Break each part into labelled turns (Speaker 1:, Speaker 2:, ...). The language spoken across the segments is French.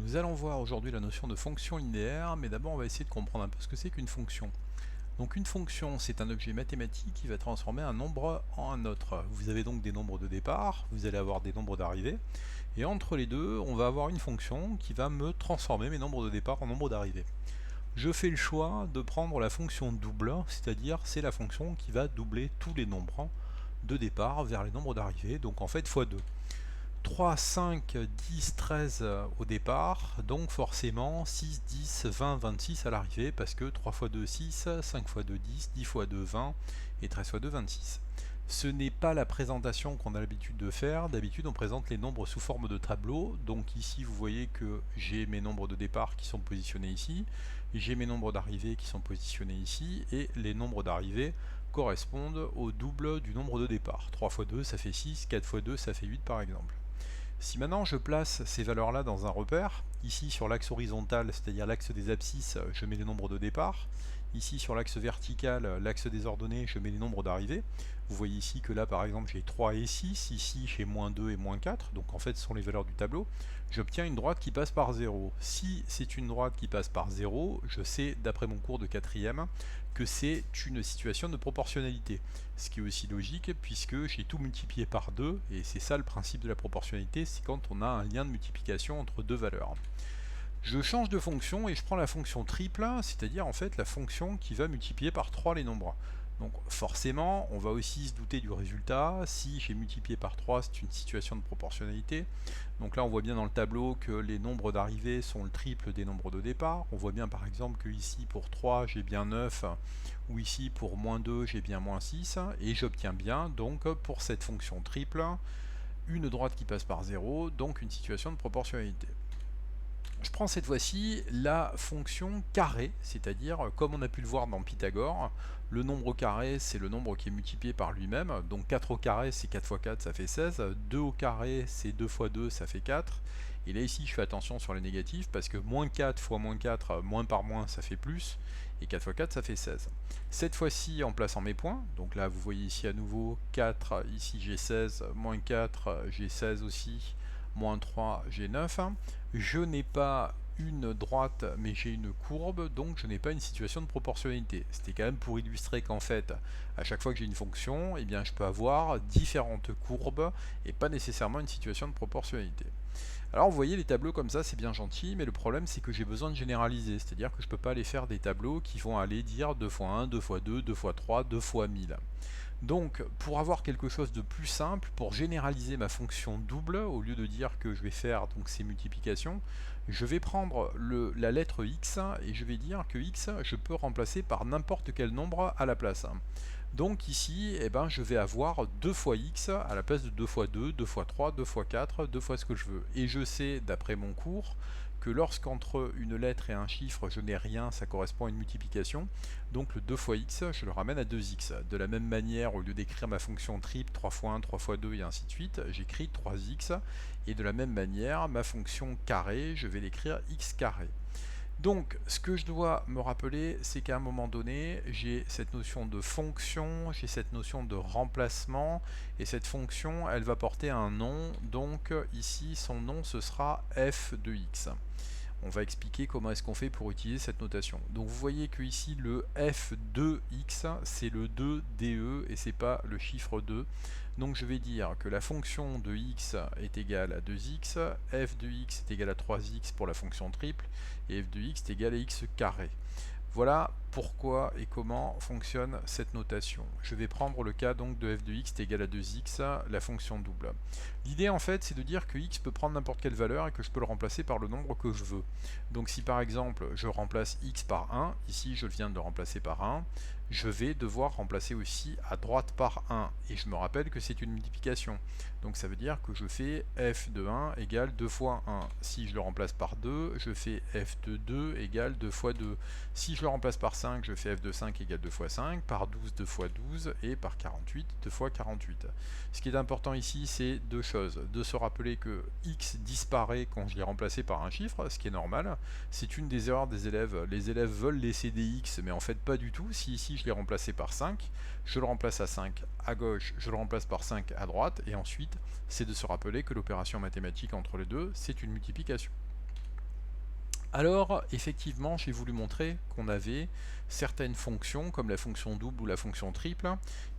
Speaker 1: Nous allons voir aujourd'hui la notion de fonction linéaire, mais d'abord on va essayer de comprendre un peu ce que c'est qu'une fonction. Donc une fonction, c'est un objet mathématique qui va transformer un nombre en un autre. Vous avez donc des nombres de départ, vous allez avoir des nombres d'arrivée, et entre les deux, on va avoir une fonction qui va me transformer mes nombres de départ en nombres d'arrivée. Je fais le choix de prendre la fonction double, c'est-à-dire c'est la fonction qui va doubler tous les nombres de départ vers les nombres d'arrivée, donc en fait x2. 3, 5, 10, 13 au départ, donc forcément 6, 10, 20, 26 à l'arrivée, parce que 3 fois 2, 6, 5 fois 2, 10, 10 fois 2, 20, et 13 fois 2, 26. Ce n'est pas la présentation qu'on a l'habitude de faire. D'habitude, on présente les nombres sous forme de tableau. Donc ici, vous voyez que j'ai mes nombres de départ qui sont positionnés ici, j'ai mes nombres d'arrivée qui sont positionnés ici, et les nombres d'arrivée correspondent au double du nombre de départ. 3 fois 2, ça fait 6, 4 fois 2, ça fait 8 par exemple. Si maintenant je place ces valeurs-là dans un repère, ici sur l'axe horizontal, c'est-à-dire l'axe des abscisses, je mets les nombres de départ. Ici sur l'axe vertical, l'axe des ordonnées, je mets les nombres d'arrivée. Vous voyez ici que là par exemple j'ai 3 et 6, ici j'ai moins 2 et moins 4, donc en fait ce sont les valeurs du tableau. J'obtiens une droite qui passe par 0. Si c'est une droite qui passe par 0, je sais d'après mon cours de quatrième que c'est une situation de proportionnalité. Ce qui est aussi logique puisque j'ai tout multiplié par 2, et c'est ça le principe de la proportionnalité, c'est quand on a un lien de multiplication entre deux valeurs. Je change de fonction et je prends la fonction triple, c'est-à-dire en fait la fonction qui va multiplier par 3 les nombres. Donc forcément, on va aussi se douter du résultat. Si j'ai multiplié par 3, c'est une situation de proportionnalité. Donc là, on voit bien dans le tableau que les nombres d'arrivée sont le triple des nombres de départ. On voit bien par exemple que ici pour 3, j'ai bien 9, ou ici pour moins 2, j'ai bien moins 6. Et j'obtiens bien, donc pour cette fonction triple, une droite qui passe par 0, donc une situation de proportionnalité. Je prends cette fois-ci la fonction carré, c'est-à-dire, comme on a pu le voir dans Pythagore, le nombre carré c'est le nombre qui est multiplié par lui-même, donc 4 au carré c'est 4 fois 4 ça fait 16, 2 au carré c'est 2 fois 2 ça fait 4, et là ici je fais attention sur les négatifs parce que moins 4 fois moins 4, moins par moins ça fait plus, et 4 fois 4 ça fait 16. Cette fois-ci en plaçant mes points, donc là vous voyez ici à nouveau 4, ici j'ai 16, moins 4 j'ai 16 aussi, moins 3 j'ai 9, je n'ai pas une droite mais j'ai une courbe, donc je n'ai pas une situation de proportionnalité. C'était quand même pour illustrer qu'en fait à chaque fois que j'ai une fonction, eh bien, je peux avoir différentes courbes et pas nécessairement une situation de proportionnalité. Alors vous voyez les tableaux comme ça c'est bien gentil, mais le problème c'est que j'ai besoin de généraliser, c'est-à-dire que je ne peux pas aller faire des tableaux qui vont aller dire 2 fois 1, 2 fois 2, 2 fois 3, 2 fois 1000. Donc, pour avoir quelque chose de plus simple, pour généraliser ma fonction double, au lieu de dire que je vais faire donc ces multiplications, je vais prendre la lettre x et je vais dire que x, je peux remplacer par n'importe quel nombre à la place. Donc ici, eh ben, je vais avoir 2 fois x à la place de 2 fois 2, 2 fois 3, 2 fois 4, 2 fois ce que je veux. Et je sais, d'après mon cours, que lorsqu'entre une lettre et un chiffre, je n'ai rien, ça correspond à une multiplication. Donc le 2 fois x, je le ramène à 2x. De la même manière, au lieu d'écrire ma fonction triple 3 fois 1, 3 fois 2 et ainsi de suite, j'écris 3x. Et de la même manière, ma fonction carré, je vais l'écrire x carré. Donc, ce que je dois me rappeler, c'est qu'à un moment donné, j'ai cette notion de fonction, j'ai cette notion de remplacement, et cette fonction, elle va porter un nom, donc ici, son nom, ce sera f de x. On va expliquer comment est-ce qu'on fait pour utiliser cette notation. Donc vous voyez que ici le f de x c'est le 2 de et c'est pas le chiffre 2. Donc je vais dire que la fonction de x est égale à 2x, f de x est égal à 3x pour la fonction triple, et f de x est égal à x carré. Voilà pourquoi et comment fonctionne cette notation. Je vais prendre le cas donc de f de x est égal à 2x, la fonction double. L'idée en fait c'est de dire que x peut prendre n'importe quelle valeur et que je peux le remplacer par le nombre que je veux. Donc si par exemple je remplace x par 1, ici je viens de le remplacer par 1, je vais devoir remplacer aussi à droite par 1. Et je me rappelle que c'est une multiplication. Donc ça veut dire que je fais f de 1 égale 2 fois 1. Si je le remplace par 2, je fais f de 2 égale 2 fois 2. Si je le remplace par 5, je fais f de 5 égale 2 fois 5, par 12, 2 fois 12, et par 48, 2 fois 48. Ce qui est important ici, c'est deux choses. De se rappeler que x disparaît quand je l'ai remplacé par un chiffre, ce qui est normal. C'est une des erreurs des élèves. Les élèves veulent laisser des x, mais en fait pas du tout. Si ici je l'ai remplacé par 5, je le remplace à 5 à gauche, je le remplace par 5 à droite, et ensuite, c'est de se rappeler que l'opération mathématique entre les deux, c'est une multiplication. Alors, effectivement, j'ai voulu montrer qu'on avait certaines fonctions, comme la fonction double ou la fonction triple,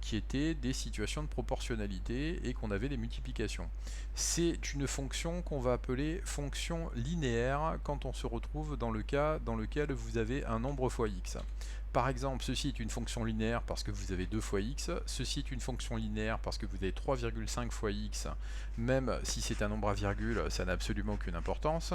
Speaker 1: qui étaient des situations de proportionnalité et qu'on avait des multiplications. C'est une fonction qu'on va appeler fonction linéaire quand on se retrouve dans le cas dans lequel vous avez un nombre fois x. Par exemple, ceci est une fonction linéaire parce que vous avez 2 fois x, ceci est une fonction linéaire parce que vous avez 3,5 fois x, même si c'est un nombre à virgule, ça n'a absolument aucune importance.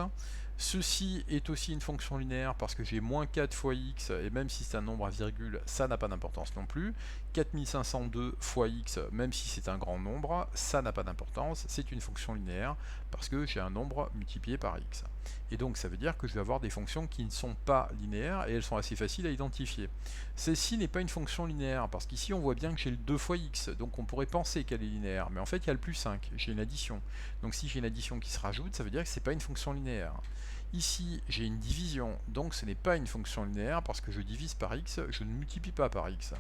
Speaker 1: Ceci est aussi une fonction linéaire parce que j'ai moins 4 fois x, et même si c'est un nombre à virgule, ça n'a pas d'importance non plus. 4502 fois x, même si c'est un grand nombre, ça n'a pas d'importance, c'est une fonction linéaire parce que j'ai un nombre multiplié par x. Et donc ça veut dire que je vais avoir des fonctions qui ne sont pas linéaires et elles sont assez faciles à identifier. Celle-ci n'est pas une fonction linéaire parce qu'ici on voit bien que j'ai le 2 fois x, donc on pourrait penser qu'elle est linéaire, mais en fait il y a le plus 5, j'ai une addition. Donc si j'ai une addition qui se rajoute, ça veut dire que ce n'est pas une fonction linéaire. Ici, j'ai une division, donc ce n'est pas une fonction linéaire parce que je divise par x, je ne multiplie pas par x.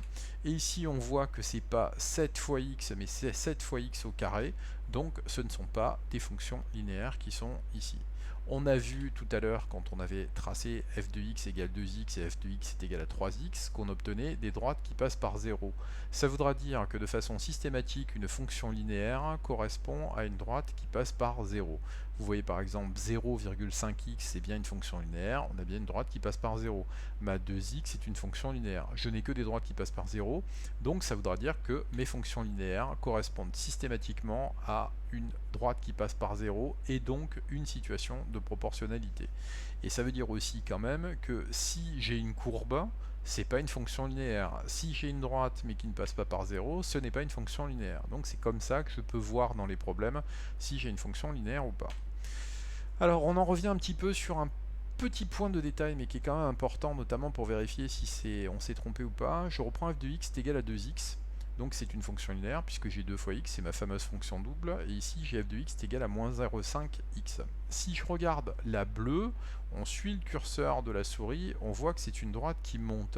Speaker 1: Et ici, on voit que c'est pas 7 fois x, mais c'est 7 fois x au carré, donc ce ne sont pas des fonctions linéaires qui sont ici. On a vu tout à l'heure, quand on avait tracé f de x égale 2x et f de x est égal à 3x, qu'on obtenait des droites qui passent par 0. Ça voudra dire que de façon systématique, une fonction linéaire correspond à une droite qui passe par 0. Vous voyez par exemple 0,5x c'est bien une fonction linéaire, on a bien une droite qui passe par 0. Ma 2x est une fonction linéaire. Je n'ai que des droites qui passent par 0, donc ça voudra dire que mes fonctions linéaires correspondent systématiquement à une droite qui passe par 0 et donc une situation de proportionnalité. Et ça veut dire aussi quand même que si j'ai une courbe, c'est pas une fonction linéaire. Si j'ai une droite mais qui ne passe pas par 0, ce n'est pas une fonction linéaire. Donc c'est comme ça que je peux voir dans les problèmes si j'ai une fonction linéaire ou pas. Alors on en revient un petit peu sur un petit point de détail mais qui est quand même important, notamment pour vérifier si on s'est trompé ou pas. Je reprends f de x est égal à 2x. Donc c'est une fonction linéaire puisque j'ai 2 fois x, c'est ma fameuse fonction double. Et ici j'ai f de x est égal à moins 0,5x. Si je regarde la bleue, on suit le curseur de la souris, on voit que c'est une droite qui monte.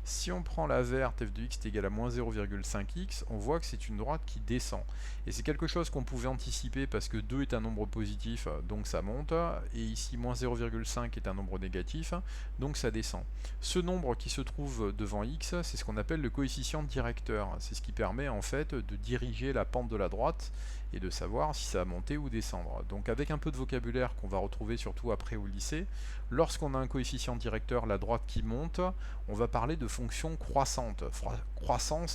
Speaker 1: Si on prend la verte, f de x est égal à moins 0,5x, on voit que c'est une droite qui descend. Et c'est quelque chose qu'on pouvait anticiper parce que 2 est un nombre positif, donc ça monte. Et ici, moins 0,5 est un nombre négatif, donc ça descend. Ce nombre qui se trouve devant x, c'est ce qu'on appelle le coefficient directeur. C'est ce qui permet en fait de diriger la pente de la droite et de savoir si ça va monter ou descendre. Donc avec un peu de vocabulaire qu'on va retrouver surtout après au lycée, lorsqu'on a un coefficient directeur, la droite qui monte, on va parler de fonction croissante.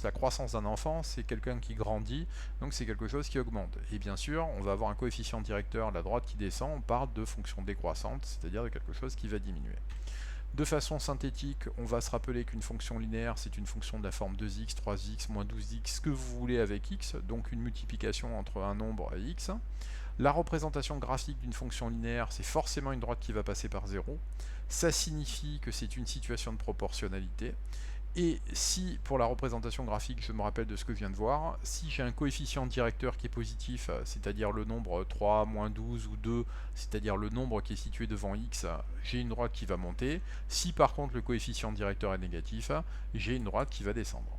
Speaker 1: La croissance d'un enfant, c'est quelqu'un qui grandit, donc c'est quelque chose qui augmente. Et bien sûr, on va avoir un coefficient directeur, la droite qui descend, on parle de fonction décroissante, c'est-à-dire de quelque chose qui va diminuer. De façon synthétique, on va se rappeler qu'une fonction linéaire, c'est une fonction de la forme 2x, 3x, moins 12x, ce que vous voulez avec x, donc une multiplication entre un nombre et x. La représentation graphique d'une fonction linéaire, c'est forcément une droite qui va passer par 0. Ça signifie que c'est une situation de proportionnalité. Et si, pour la représentation graphique, je me rappelle de ce que je viens de voir, si j'ai un coefficient directeur qui est positif, c'est-à-dire le nombre 3, moins 12 ou 2, c'est-à-dire le nombre qui est situé devant x, j'ai une droite qui va monter. Si par contre le coefficient directeur est négatif, j'ai une droite qui va descendre.